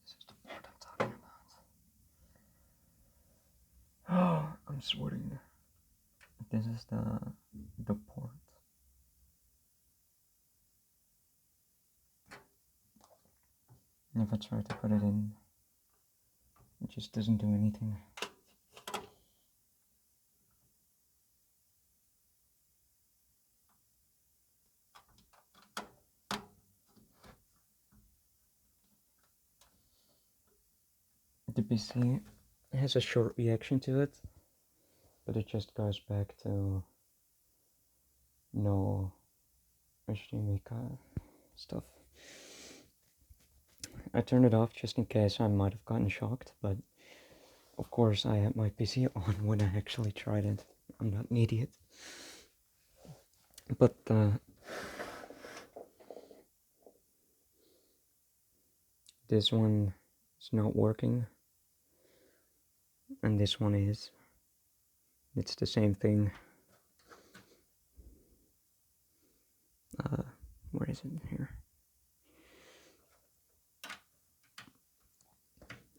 This is the part I'm talking about. Oh, I'm sweating. This is the port. If I try to put it in, it just doesn't do anything. The PC has a short reaction to it, but it just goes back to no hdmi stuff. I turned it off just in case I might have gotten shocked, but of course I had my PC on when I actually tried it. I'm not an idiot. But this one is not working, and this one is. It's the same thing. Where is it here?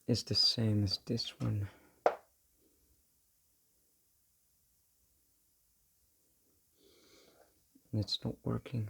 It's the same as this one. It's not working.